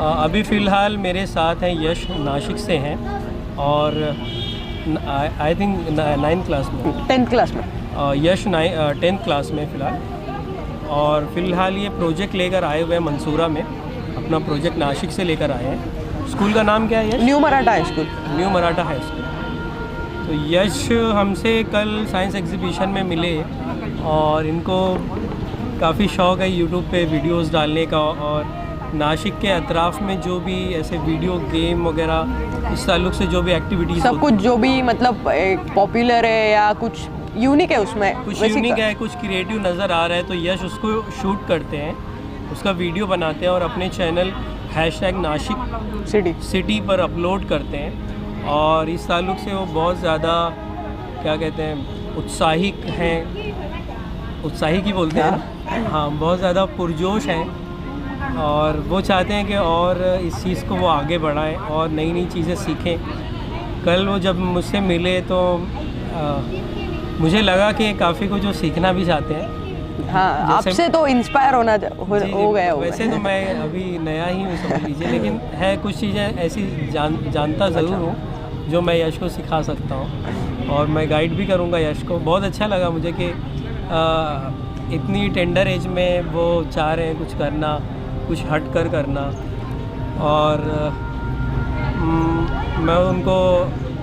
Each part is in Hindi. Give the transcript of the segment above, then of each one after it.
अभी फ़िलहाल मेरे साथ हैं यश, नासिक से हैं और आई थिंक 9th क्लास में 10th क्लास में यश 10th क्लास में फ़िलहाल। और फ़िलहाल ये प्रोजेक्ट लेकर आए हुए हैं मंसूरा में, अपना प्रोजेक्ट नासिक से लेकर आए हैं। स्कूल का नाम क्या है Yash? New Maratha high school. New Maratha high school. तो यश हमसे कल साइंस एग्जीबिशन में मिले और इनको काफ़ी शौक़ है यूट्यूब पे वीडियोस डालने का, और नासिक के अतराफ़ में जो भी ऐसे वीडियो गेम वगैरह इस ताल्लुक़ से जो भी एक्टिविटीज़ सब कुछ जो भी मतलब पॉपुलर है या कुछ यूनिक है, उसमें कुछ यूनिक है, कुछ क्रिएटिव नज़र आ रहा है, तो यश उसको शूट करते हैं, उसका वीडियो बनाते हैं और अपने चैनल #नासिक सिटी पर अपलोड करते हैं। और इस ताल्लुक़ से वो बहुत ज़्यादा क्या कहते हैं उत्साहिक हैं, उत्साही की बोलते हैं, हाँ बहुत ज़्यादा पुरजोश हैं और वो चाहते हैं कि और इस चीज़ को वो आगे बढ़ाएं और नई नई चीज़ें सीखें। कल वो जब मुझसे मिले तो मुझे लगा कि काफ़ी कुछ जो सीखना भी चाहते हैं। हाँ, आपसे तो इंस्पायर हो गया। वैसे तो मैं अभी नया ही हूँ समझ लीजिए, लेकिन है कुछ चीज़ें ऐसी जानता ज़रूर हूँ जो मैं यश को सिखा सकता हूँ और मैं गाइड भी करूँगा यश को। बहुत अच्छा लगा मुझे कि इतनी टेंडर एज में वो चाह रहे हैं कुछ करना, कुछ हट कर करना। और मैं उनको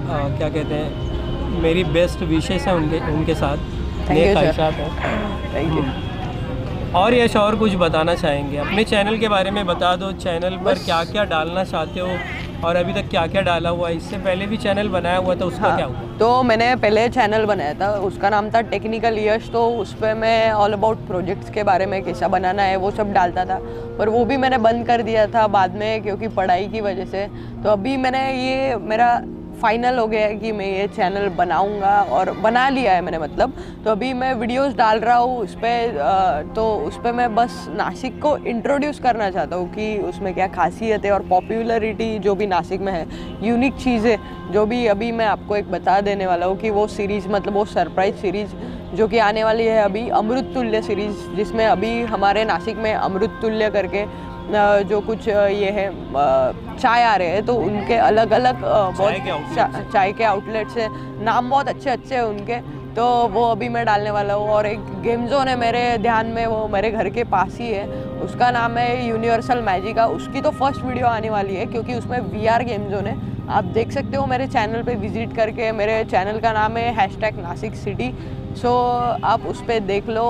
क्या कहते हैं, मेरी बेस्ट विशेस हैं उनके साथ, नेक ख्वाहिशात हैं। Thank you. और यश और कुछ बताना चाहेंगे? अपने चैनल के बारे में बता दो, चैनल पर क्या क्या डालना चाहते हो और अभी तक क्या क्या डाला हुआ है। इससे पहले भी चैनल बनाया हुआ था, उसका क्या हुआ? तो मैंने पहले चैनल बनाया था, उसका नाम था टेक्निकल यश। तो उस पर मैं ऑल अबाउट प्रोजेक्ट्स के बारे में, कैसा बनाना है वो सब डालता था, पर वो भी मैंने बंद कर दिया था बाद में क्योंकि पढ़ाई की वजह से। तो अभी मैंने ये मेरा फाइनल हो गया है कि मैं ये चैनल बनाऊंगा और बना लिया है मैंने, मतलब। तो अभी मैं वीडियोस डाल रहा हूँ उस पर, तो उस पर मैं बस नासिक को इंट्रोड्यूस करना चाहता हूँ कि उसमें क्या खासियत है और पॉपुलरिटी जो भी नासिक में है, यूनिक चीज़ें जो भी अभी मैं आपको एक बता देने वाला हूँ कि वो सीरीज़, मतलब वो सरप्राइज सीरीज़ जो कि आने वाली है अभी, अमृत तुल्य सीरीज़, जिसमें अभी हमारे नासिक में अमृत तुल्य करके जो कुछ ये है चाय आ रहे हैं, तो उनके अलग अलग बहुत चाय के आउटलेट्स है, नाम बहुत अच्छे अच्छे हैं उनके। तो वो अभी मैं डालने वाला हूँ। और एक गेम जोन है मेरे ध्यान में, वो मेरे घर के पास ही है, उसका नाम है यूनिवर्सल मैजिका। उसकी तो फर्स्ट वीडियो आने वाली है क्योंकि उसमें VR गेम जोन है। आप देख सकते हो मेरे चैनल पे विजिट करके। मेरे चैनल का नाम है #नासिक सिटी। सो आप उस पर देख लो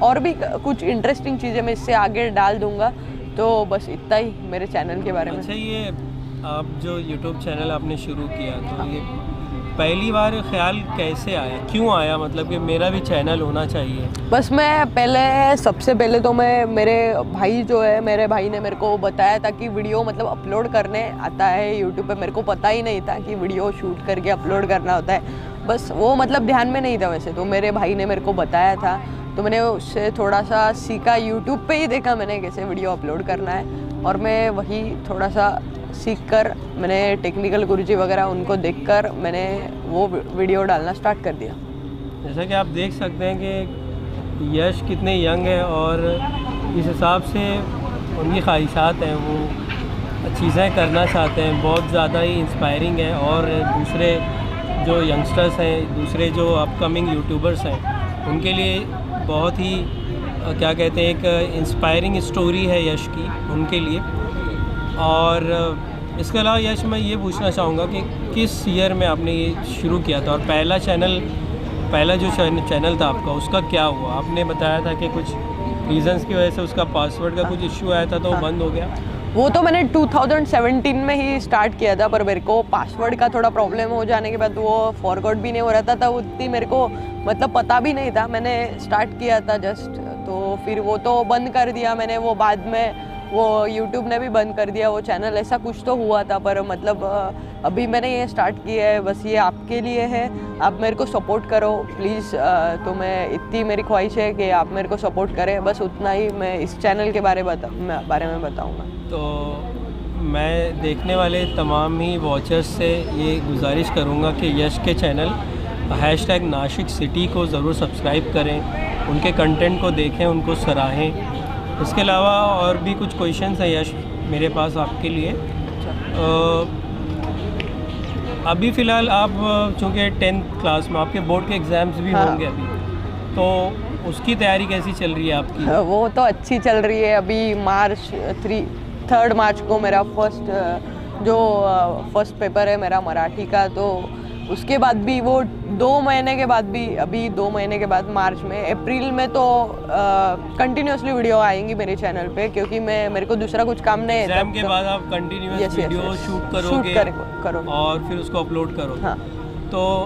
और भी कुछ इंटरेस्टिंग चीज़ें मैं इससे आगे डाल दूँगा। तो बस इतना ही मेरे चैनल के बारे में। अच्छा, ये आप जो यूट्यूब चैनल आपने शुरू किया, तो ये पहली बार ख्याल कैसे आया, क्यों आया, मतलब कि मेरा भी चैनल होना चाहिए? बस मैं सबसे पहले तो मेरे भाई जो है, मेरे भाई ने मेरे को बताया था कि वीडियो मतलब अपलोड करने आता है यूट्यूब पे। मेरे को पता ही नहीं था कि वीडियो शूट करके अपलोड करना होता है, बस वो मतलब ध्यान में नहीं था वैसे तो। मेरे भाई ने मेरे को बताया था तो मैंने उससे थोड़ा सा सीखा, यूट्यूब पे ही देखा मैंने कैसे वीडियो अपलोड करना है, और मैं वही थोड़ा सा सीख कर मैंने टेक्निकल गुरुजी वगैरह उनको देखकर मैंने वो वीडियो डालना स्टार्ट कर दिया। जैसा कि आप देख सकते हैं कि यश कितने यंग है और इस हिसाब से उनकी ख्वाहिशात हैं, वो चीज़ें करना चाहते हैं, बहुत ज़्यादा ही इंस्पायरिंग है। और दूसरे जो यंगस्टर्स हैं, दूसरे जो अपकमिंग यूट्यूबर्स हैं, उनके लिए बहुत ही क्या कहते हैं एक इंस्पायरिंग स्टोरी है यश की उनके लिए। और इसके अलावा यश, मैं ये पूछना चाहूँगा कि किस ईयर में आपने ये शुरू किया था और पहला जो चैनल था आपका, उसका क्या हुआ? आपने बताया था कि कुछ रीजंस की वजह से उसका पासवर्ड का कुछ इश्यू आया था तो बंद हो गया। वो तो मैंने 2017 में ही स्टार्ट किया था, पर मेरे को पासवर्ड का थोड़ा प्रॉब्लम हो जाने के बाद वो फॉरगॉट भी नहीं हो रहा था उतनी मेरे को मतलब पता भी नहीं था। मैंने स्टार्ट किया था जस्ट, तो फिर वो तो बंद कर दिया मैंने। वो बाद में वो यूट्यूब ने भी बंद कर दिया वो चैनल, ऐसा कुछ तो हुआ था। पर मतलब अभी मैंने ये स्टार्ट किया है, बस ये आपके लिए है, आप मेरे को सपोर्ट करो प्लीज़। तो मैं इतनी मेरी ख्वाहिश है कि आप मेरे को सपोर्ट करें, बस उतना ही मैं इस चैनल के बारे में बताऊँगा। तो मैं देखने वाले तमाम ही वॉचर्स से ये गुजारिश करूँगा कि यश के चैनल #नासिक सिटी को ज़रूर सब्सक्राइब करें, उनके कंटेंट को देखें, उनको सराहें। इसके अलावा और भी कुछ क्वेश्चंस हैं यश, मेरे पास आपके लिए। अभी फ़िलहाल आप चूँकि 10th क्लास में आपके बोर्ड के एग्ज़ाम्स भी हाँ। होंगे अभी, तो उसकी तैयारी कैसी चल रही है आपकी? वो तो अच्छी चल रही है। अभी 3rd मार्च को मेरा फर्स्ट पेपर है मेरा मराठी का, तो उसके बाद भी वो 2 महीने के बाद भी, अभी 2 महीने के बाद मार्च में, अप्रैल में तो कंटिन्यूसली वीडियो आएंगी मेरे चैनल पे, क्योंकि मेरे को दूसरा कुछ काम नहीं है। एग्जाम के बाद आप कंटिन्यूअस वीडियो शूट करोगे और फिर उसको अपलोड करोगे। हाँ। तो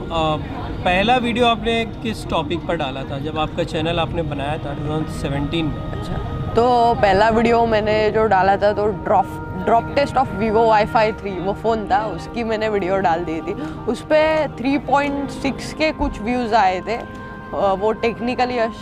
पहला वीडियो आपने किस टॉपिक पर डाला था जब आपका चैनल आपने बनाया था 2017 में? अच्छा, तो पहला वीडियो मैंने जो डाला था तो drop test of Vivo Y-Fi 3 वो फ़ोन था, उसकी मैंने वीडियो डाल दी थी। उस पर 3.6 के कुछ व्यूज़ आए थे। वो टेक्निकल यश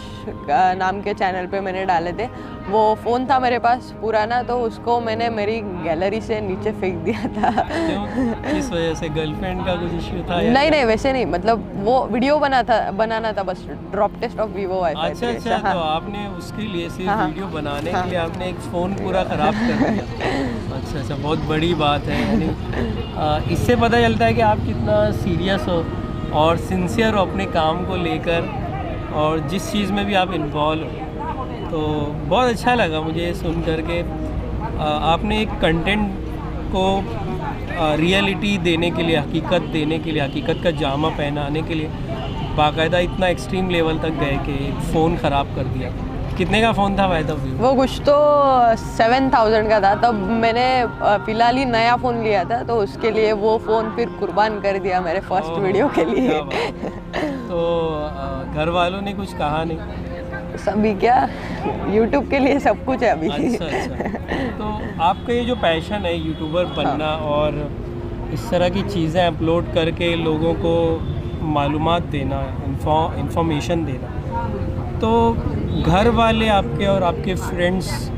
नाम के चैनल पे मैंने डाले थे। वो फ़ोन था मेरे पास पुराना, तो उसको मैंने मेरी गैलरी से नीचे फेंक दिया था। क्यों? किस वजह से? गर्लफ्रेंड का कुछ इश्यू था या? नहीं, वैसे नहीं, मतलब वो वीडियो बनाना था बस, drop test of Vivo Y-Fi 3। अच्छा, हाँ। तो आपने उसके लिए सिर्फ हाँ। वीडियो बनाने हाँ। के लिए आपने एक फ़ोन पूरा ख़राब कर दिया। अच्छा, बहुत बड़ी बात है। यानी इससे पता चलता है कि आप कितना सीरियस हो और सिंसियर हो अपने काम को लेकर, और जिस चीज़ में भी आप इन्वॉल्व हो। तो बहुत अच्छा लगा मुझे सुन कर के आपने एक कंटेंट को रियलिटी देने के लिए, हकीकत देने के लिए, हकीकत का जामा पहनाने के लिए बाकायदा इतना एक्सट्रीम लेवल तक गए कि एक फ़ोन ख़राब कर दिया। कितने का फ़ोन था भाई तब? वो कुछ तो 7000 का था। तब मैंने फ़िलहाल ही नया फ़ोन लिया था, तो उसके लिए वो फ़ोन फिर कुर्बान कर दिया मेरे फर्स्ट वीडियो के लिए। तो घर वालों ने कुछ कहा नहीं? सभी क्या, यूट्यूब के लिए सब कुछ है अभी। अच्छा। तो आपका ये जो पैशन है यूट्यूबर बनना, हाँ। और इस तरह की चीज़ें अपलोड करके लोगों को मालूमात देना, इंफॉर्मेशन देना, तो घर वाले आपके और आपके फ्रेंड्स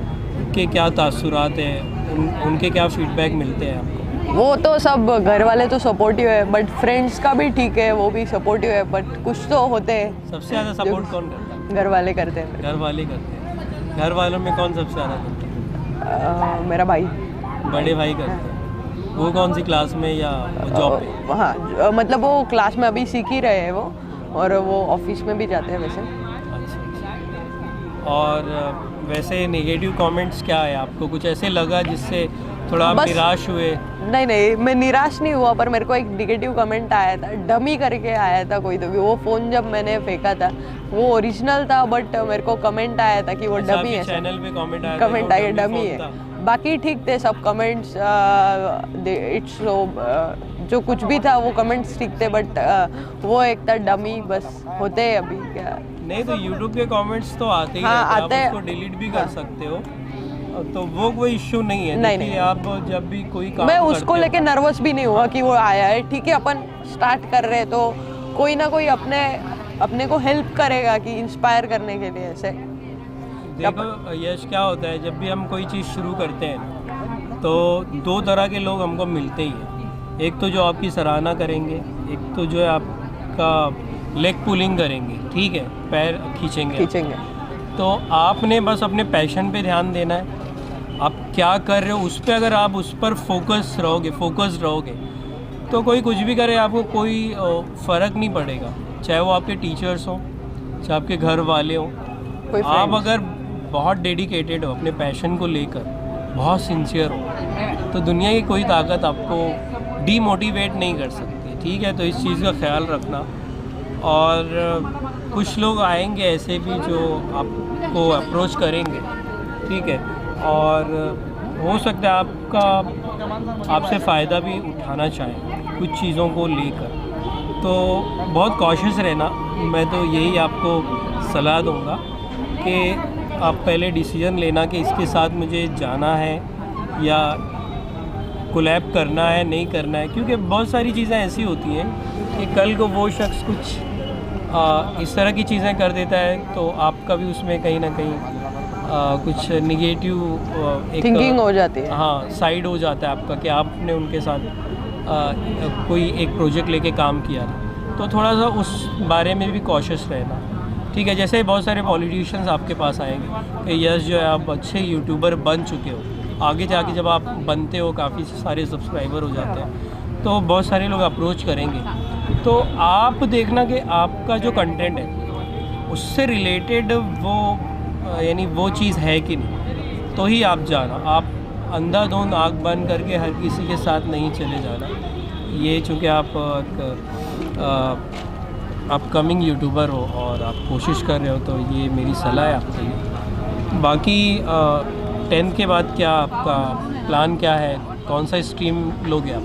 के क्या तासुरात हैं, उनके क्या फीडबैक मिलते हैं आपको? वो तो सब घर वाले तो सपोर्टिव है, बट फ्रेंड्स का भी ठीक है, वो भी सपोर्टिव है, बट कुछ तो होते हैं। सबसे ज़्यादा सपोर्ट कौन करता है? घर वाले करते हैं। घर वाले करते हैं। घर वालों में कौन सबसे ज़्यादा करता है? मेरा भाई। बड़े भाई करते हैं। वो कौन सी क्लास में या जॉब पे? हाँ, मतलब वो क्लास में अभी सीख ही रहे हैं वो, और वो ऑफिस में भी जाते हैं वैसे। अच्छा। और वैसे नेगेटिव कमेंट्स क्या है? आपको कुछ ऐसे लगा जिससे थोड़ा आप निराश हुए? नहीं, मैं निराश नहीं हुआ, पर मेरे को एक नेगेटिव कमेंट आया था, डमी करके आया था कोई तो भी। वो फ़ोन जब मैंने फेंका था वो ओरिजिनल था, बट मेरे को कमेंट आया था कि वो डमी है। चैनल पे कमेंट आया डमी है। बाकी ठीक थे सब कमेंट्स, इट्स जो कुछ भी था वो कमेंट्स ठीक थे, बट वो एक था डमी बस। होते हैं अभी क्या। नहीं, तो यूट्यूब के कमेंट्स तो आते ही हाँ, रहते हैं, आते आप उसको डिलीट भी कर सकते हो, तो वो कोई इश्यू नहीं है। नहीं। आप जब भी कोई काम मैं उसको लेके नर्वस भी नहीं हुआ कि वो आया है। ठीक है, अपन स्टार्ट कर रहे हैं तो कोई ना कोई अपने को हेल्प करेगा कि इंस्पायर करने के लिए। ऐसे देखो यश, क्या होता है जब भी हम कोई चीज़ शुरू करते हैं तो 2 तरह के लोग हमको मिलते ही हैं। एक तो जो आपकी सराहना करेंगे, एक तो जो है आपका लेग पुलिंग करेंगे, ठीक है, पैर खींचेंगे। तो आपने बस अपने पैशन पे ध्यान देना है। आप क्या कर रहे हो उस पर, अगर आप उस पर फोकस्ड रहोगे तो कोई कुछ भी करे आपको कोई फ़र्क नहीं पड़ेगा, चाहे वो आपके टीचर्स हों, चाहे आपके घर वाले हों। आप अगर बहुत डेडिकेटेड हो अपने पैशन को लेकर, बहुत सिंसियर हो, तो दुनिया की कोई ताकत आपको डीमोटिवेट नहीं कर सकती। ठीक है, तो इस चीज़ का ख्याल रखना। और कुछ लोग आएंगे ऐसे भी जो आपको अप्रोच करेंगे, ठीक है, और हो सकता है आपसे फ़ायदा भी उठाना चाहें कुछ चीज़ों को लेकर, तो बहुत कॉशियस रहना। मैं तो यही आपको सलाह दूंगा कि आप पहले डिसीजन लेना कि इसके साथ मुझे जाना है या कोलैब करना है, नहीं करना है, क्योंकि बहुत सारी चीज़ें ऐसी होती हैं कि कल को वो शख्स कुछ इस तरह की चीज़ें कर देता है तो आपका भी उसमें कहीं ना कहीं कुछ निगेटिव थिंकिंग हो जाती है। हाँ, साइड हो जाता है आपका कि आपने उनके साथ कोई एक प्रोजेक्ट लेके काम किया था, तो थोड़ा सा उस बारे में भी कॉशियस रहना। ठीक है, जैसे बहुत सारे पॉलिटिशियंस आपके पास आएंगे कि यस जो है आप अच्छे यूट्यूबर बन चुके हो, आगे जाके जब आप बनते हो, काफ़ी सारे सब्सक्राइबर हो जाते हैं, तो बहुत सारे लोग अप्रोच करेंगे। तो आप देखना कि आपका जो कंटेंट है उससे रिलेटेड वो यानी वो चीज़ है कि नहीं, तो ही आप जाना। आप अंधाधुंध आँख बंद करके हर किसी के साथ नहीं चले जाना। ये चूँकि आप अपकमिंग यूट्यूबर हो और आप कोशिश कर रहे हो, तो ये मेरी सलाह है आपके लिए। बाकी 10th के बाद क्या आपका प्लान क्या है, कौन सा स्ट्रीम लोगे आप?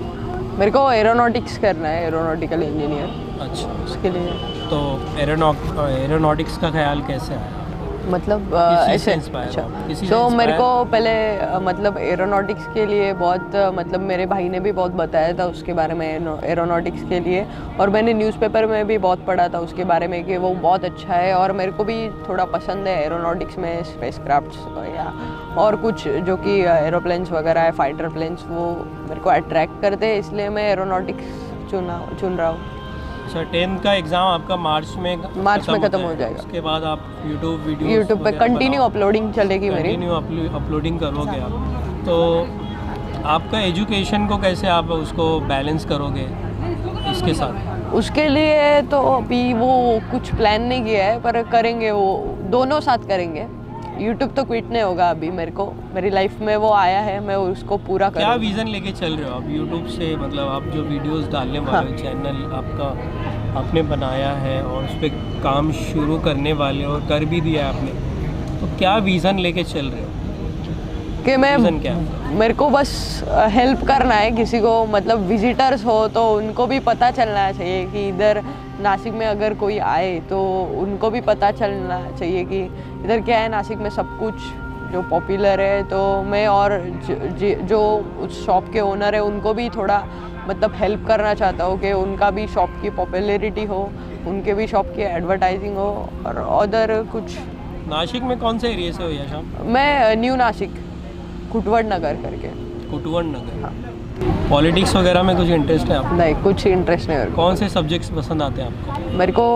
मेरे को एरोनॉटिक्स करना है, एरोनॉटिकल इंजीनियर। अच्छा, उसके लिए तो एरोनॉटिक्स का ख्याल कैसे आया? मतलब किसी ऐसे से inspire हो? किसी से तो मेरे inspire? को पहले मतलब एरोनॉटिक्स के लिए बहुत मतलब मेरे भाई ने भी बहुत बताया था उसके बारे में एरोनॉटिक्स के लिए, और मैंने न्यूज़पेपर में भी बहुत पढ़ा था उसके बारे में कि वो बहुत अच्छा है, और मेरे को भी थोड़ा पसंद है एरोनॉटिक्स में स्पेसक्राफ्ट्स या और कुछ जो कि एरोप्लेन्स वगैरह है, फाइटर प्लेन्स, वो मेरे को अट्रैक्ट करते हैं, इसलिए मैं एरोनॉटिक्स चुन रहा हूँ। अच्छा, 10th का एग्ज़ाम आपका मार्च में ख़त्म हो जाएगा। उसके बाद आप यूट्यूब पे कंटिन्यू अपलोडिंग चलेगी मेरी। कंटिन्यू अपलोडिंग करोगे आप, तो आपका एजुकेशन को कैसे आप उसको बैलेंस करोगे इसके साथ? उसके लिए तो अभी वो कुछ प्लान नहीं किया है, पर करेंगे, वो दोनों साथ करेंगे। यूट्यूब तो क्विट नहीं होगा अभी, मेरी लाइफ में वो आया है, मैं उसको पूरा करूँगा। क्या विज़न लेके चल रहे हो आप यूट्यूब से? मतलब आप जो वीडियोस डालने वाले हो, चैनल आपका आपने बनाया है और उस पर काम शुरू करने वाले हो और कर भी दिया आपने, तो क्या विज़न लेके चल रहे हो? कि विज़न क्या? मेरे को बस हेल्प करना है किसी को, मतलब विजिटर्स हो तो उनको भी पता चलना चाहिए कि इधर नासिक में अगर कोई आए तो उनको भी पता चलना चाहिए कि इधर क्या है, नासिक में सब कुछ जो पॉपुलर है। तो मैं और जो उस शॉप के ओनर है उनको भी थोड़ा मतलब हेल्प करना चाहता हूँ कि उनका भी शॉप की पॉपुलैरिटी हो, उनके भी शॉप की एडवर्टाइजिंग हो, और अदर कुछ। नासिक में कौन से एरिया से हो यशाम? मैं न्यू नासिक, कुटवड़ नगर करके। कुटवड़ नगर। हाँ। पॉलिटिक्स वगैरह में कुछ इंटरेस्ट है आपको? नहीं, कुछ इंटरेस्ट नहीं। कौन से सब्जेक्ट्स पसंद आते हैं आपको? मेरे को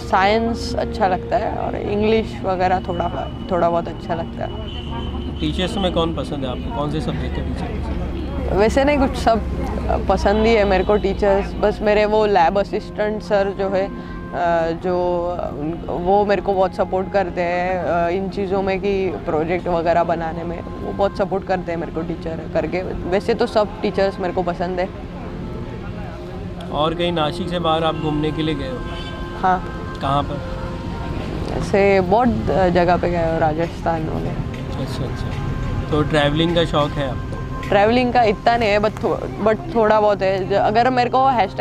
साइंस अच्छा लगता है और इंग्लिश वगैरह थोड़ा बहुत अच्छा लगता है। टीचर्स में कौन पसंद है आपको? कौन से सब्जेक्ट के टीचर? वैसे नहीं, कुछ सब पसंद ही है मेरे को टीचर्स। बस मेरे वो लैब असिस्टेंट सर जो है वो मेरे को बहुत सपोर्ट करते हैं इन चीज़ों में कि प्रोजेक्ट वगैरह बनाने में, वो बहुत सपोर्ट करते हैं मेरे को टीचर करके। वैसे तो सब टीचर्स मेरे को पसंद है। और कहीं नासिक से बाहर आप घूमने के लिए गए हो? हाँ। कहाँ पर? ऐसे बहुत जगह पे गए हो, राजस्थान वगैरह। अच्छा, तो ट्रैवलिंग का शौक़ है आपको? ट्रैवलिंग का इतना नहीं है, बट थोड़ा बहुत है। अगर मेरे को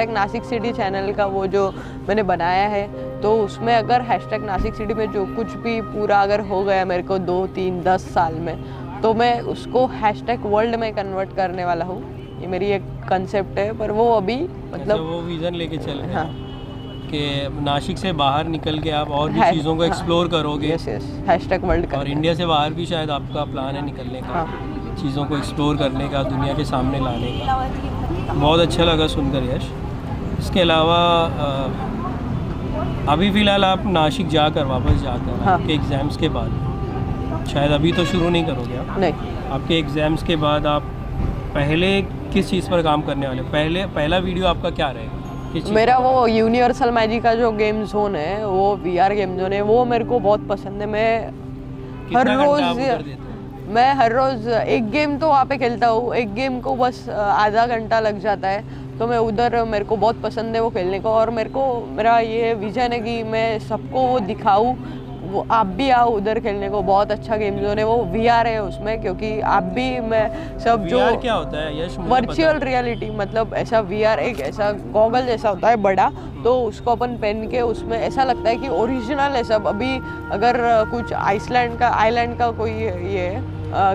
#नासिक सिटी चैनल का वो जो मैंने बनाया है, तो उसमें अगर #नासिक सिटी में जो कुछ भी पूरा अगर हो गया मेरे को 2, 3, 10 साल में, तो मैं उसको #वर्ल्ड में कन्वर्ट करने वाला हूँ। ये मेरी एक कंसेप्ट है, पर वो अभी मतलब वो विज़न लेके चल रहे हैं। हाँ, कि नासिक से बाहर निकल के आप और भी चीज़ों को एक्सप्लोर करोगे। यस, #वर्ल्ड और इंडिया से बाहर भी शायद आपका प्लान है निकलने का। हाँ। चीज़ों को एक्सप्लोर करने का, दुनिया के सामने लाने का। बहुत अच्छा लगा सुनकर यश। इसके अलावा अभी फ़िलहाल आप नासिक जाकर वापस जाकर हाँ। आपके एग्ज़ाम्स के बाद, शायद अभी तो शुरू नहीं करोगे आप? नहीं। आपके एग्ज़ाम्स के बाद आप पहले किस चीज़ पर काम करने वाले? पहला वीडियो आपका क्या रहेगा? मेरा वो यूनिवर्सल मैजिक का जो गेम जोन है, वो VR गेम जोन है, वो मेरे को बहुत पसंद है। मैं हर रोज़ एक गेम तो वहाँ पे खेलता हूँ। एक गेम को बस आधा घंटा लग जाता है, तो मैं उधर, मेरे को बहुत पसंद है वो खेलने को। और मेरा ये विजन है कि मैं सबको वो दिखाऊँ, वो आप भी आओ उधर खेलने को। बहुत अच्छा गेम जोन है वो, VR है उसमें, क्योंकि आप भी, मैं सब जो VR क्या होता है यश? वर्चुअल रियलिटी, मतलब ऐसा VR एक ऐसा गॉगल जैसा होता है बड़ा, तो उसको अपन पहन के उसमें ऐसा लगता है कि ओरिजिनल है सब। अभी अगर कुछ आइलैंड का कोई ये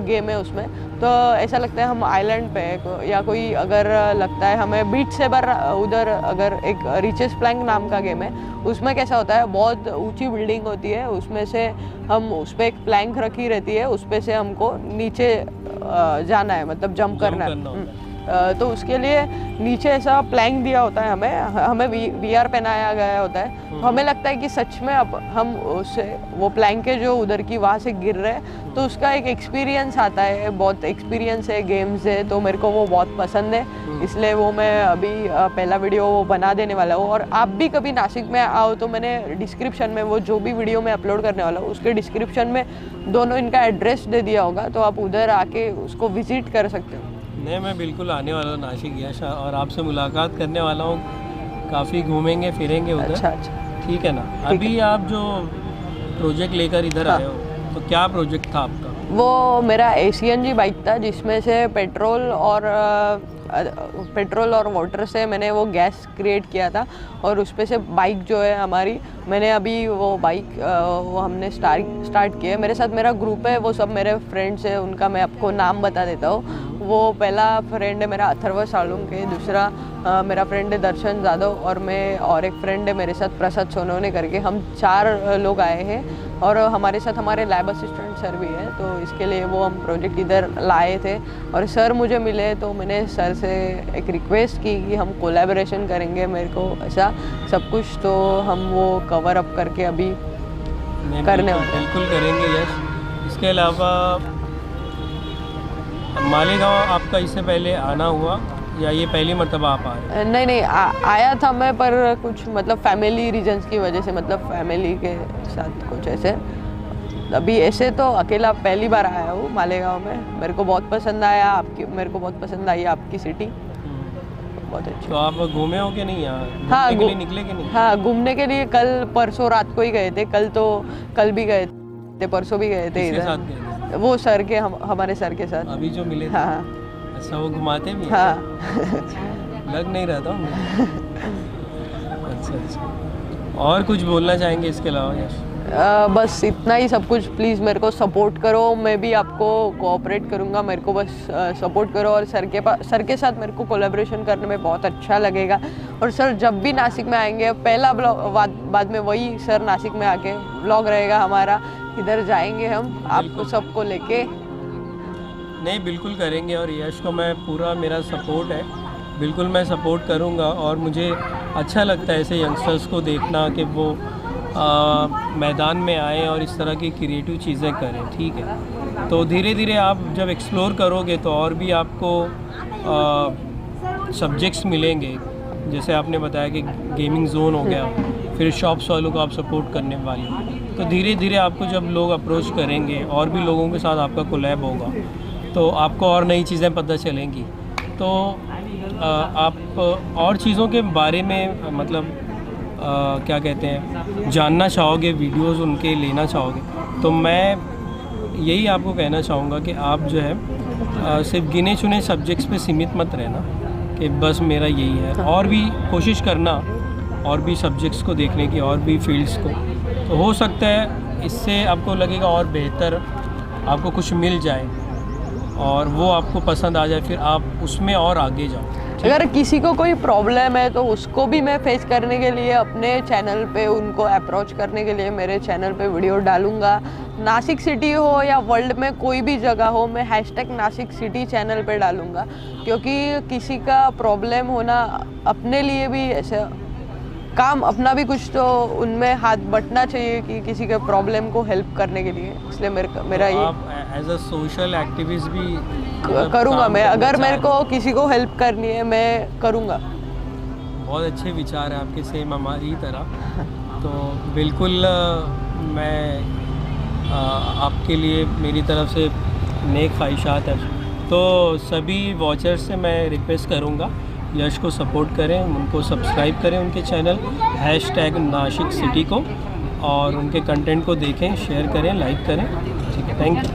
गेम है उसमें, तो ऐसा लगता है हम आइलैंड पे है, या कोई अगर लगता है हमें बीच सेबर उधर, अगर एक रिचेस प्लैंक नाम का गेम है, उसमें कैसा होता है, बहुत ऊंची बिल्डिंग होती है, उसमें से हम उस पर एक प्लैंक रखी रहती है, उस पर से हमको नीचे जाना है, मतलब जंप करना है। तो उसके लिए नीचे ऐसा प्लैंक दिया होता है हमें VR पहनाया गया होता है, तो हमें लगता है कि सच में अब हम उससे वो प्लैंक के जो उधर की वहाँ से गिर रहे हैं, तो उसका एक एक्सपीरियंस आता है, बहुत एक्सपीरियंस है, गेम्स है, तो मेरे को वो बहुत पसंद है, इसलिए वो मैं अभी पहला वीडियो वो बना देने वाला हूँ। और आप भी कभी नासिक में आओ तो मैंने डिस्क्रिप्शन में वो जो भी वीडियो मैं अपलोड करने वाला हूँ उसके डिस्क्रिप्शन में दोनों इनका एड्रेस दे दिया होगा, तो आप उधर आके उसको विजिट कर सकते हो। नहीं, मैं बिल्कुल आने वाला हूँ नासिक यश, और आपसे मुलाकात करने वाला हूँ, काफ़ी घूमेंगे फिरेंगे उधर। अच्छा, ठीक है ना। अभी आप जो प्रोजेक्ट लेकर इधर आए हो, तो क्या प्रोजेक्ट था आपका? वो मेरा ACNG बाइक था, जिसमें से पेट्रोल और वाटर से मैंने वो गैस क्रिएट किया था, और उस पे से बाइक जो है हमारी, मैंने अभी वो बाइक वो हमने स्टार्ट किया है। मेरे साथ मेरा ग्रुप है, वो सब मेरे फ्रेंड्स हैं, उनका मैं आपको नाम बता देता हूँ। वो पहला फ्रेंड है मेरा अथर्व सालुंके, दूसरा मेरा फ्रेंड है दर्शन जादव, और मैं और एक फ्रेंड है मेरे साथ प्रसाद सोनवने करके, हम 4 लोग आए हैं। और हमारे साथ हमारे लैब असिस्टेंट सर भी है, तो इसके लिए वो हम प्रोजेक्ट इधर लाए थे। और सर मुझे मिले तो मैंने सर से एक रिक्वेस्ट की कि हम कोलैबोरेशन करेंगे, मेरे को ऐसा सब कुछ, तो हम वो कवर अप करके अभी करने वाले। बिल्कुल करेंगे यश। इसके अलावा मालेगांव आपका इससे पहले आना हुआ या ये पहली मर्तबा आप आ रहे हैं? नहीं, आया था मैं, पर कुछ मतलब फैमिली रीजंस की वजह से, मतलब फैमिली के साथ कुछ ऐसे। अभी ऐसे तो अकेला पहली बार आया हूँ मालेगांव में। मेरे को बहुत पसंद आया मेरे को बहुत पसंद आई आपकी सिटी, बहुत अच्छी। तो आप घूमे हो कि नहीं यहाँ? हाँ, घूमने के लिए निकले कि नहीं? हाँ, घूमने के लिए कल परसों रात को ही गए थे। कल भी गए थे, परसों भी गए थे किसके साथ इधर। गए थे? वो सर के हमारे सर के साथ। अभी जो मिले थे? हाँ। अच्छा, वो घुमाते भी हैं? हाँ। लग नहीं रहा था मुझे। अच्छा। और कुछ बोलना चाहेंगे इसके अलावा यश? बस इतना ही सब कुछ। प्लीज़ मेरे को सपोर्ट करो, मैं भी आपको कोऑपरेट करूँगा, मेरे को बस सपोर्ट करो। और सर के साथ मेरे को कोलैबोरेशन करने में बहुत अच्छा लगेगा। और सर जब भी नासिक में आएंगे, पहला ब्लॉग बाद में वही सर नासिक में आके ब्लॉग रहेगा हमारा, इधर जाएंगे हम आपको सबको लेके। नहीं, बिल्कुल करेंगे, और यश को मैं पूरा मेरा सपोर्ट है, बिल्कुल मैं सपोर्ट करूँगा। और मुझे अच्छा लगता है ऐसे यंगस्टर्स को देखना कि वो मैदान में आए और इस तरह की क्रिएटिव चीज़ें करें। ठीक है, तो धीरे धीरे आप जब एक्सप्लोर करोगे तो और भी आपको सब्जेक्ट्स मिलेंगे। जैसे आपने बताया कि गेमिंग जोन हो गया, फिर शॉप्स वालों को आप सपोर्ट करने वाले हो, तो धीरे धीरे आपको जब लोग अप्रोच करेंगे और भी लोगों के साथ आपका कोलैब होगा, तो आपको और नई चीज़ें पता चलेंगी। तो आप और चीज़ों के बारे में मतलब क्या कहते हैं, जानना चाहोगे, वीडियोस उनके लेना चाहोगे, तो मैं यही आपको कहना चाहूँगा कि आप जो है सिर्फ गिने चुने सब्जेक्ट्स पे सीमित मत रहना कि बस मेरा यही है, और भी कोशिश करना और भी सब्जेक्ट्स को देखने की, और भी फील्ड्स को। तो हो सकता है इससे आपको लगेगा और बेहतर आपको कुछ मिल जाए और वो आपको पसंद आ जाए, फिर आप उसमें और आगे जाओ। अगर किसी को कोई प्रॉब्लम है तो उसको भी मैं फेस करने के लिए अपने चैनल पे उनको अप्रोच करने के लिए मेरे चैनल पे वीडियो डालूंगा। नासिक सिटी हो या वर्ल्ड में कोई भी जगह हो, मैं #नासिक सिटी चैनल पे डालूंगा, क्योंकि किसी का प्रॉब्लम होना अपने लिए भी ऐसा काम, अपना भी कुछ तो उनमें हाथ बटना चाहिए कि किसी के प्रॉब्लम को हेल्प करने के लिए। इसलिए मेरा ये आप एज अ सोशल एक्टिविस्ट भी करूँगा मैं। अगर मेरे को किसी को हेल्प करनी है मैं करूँगा। बहुत अच्छे विचार हैं आपके, सेम हमारी तरह। तो बिल्कुल मैं आपके लिए मेरी तरफ से नेक ख्वाहिशात है। तो सभी वॉचर्स से मैं रिक्वेस्ट करूँगा यश को सपोर्ट करें, उनको सब्सक्राइब करें उनके चैनल #नासिक सिटी को, और उनके कंटेंट को देखें, शेयर करें, लाइक करें। ठीक है, थैंक यू।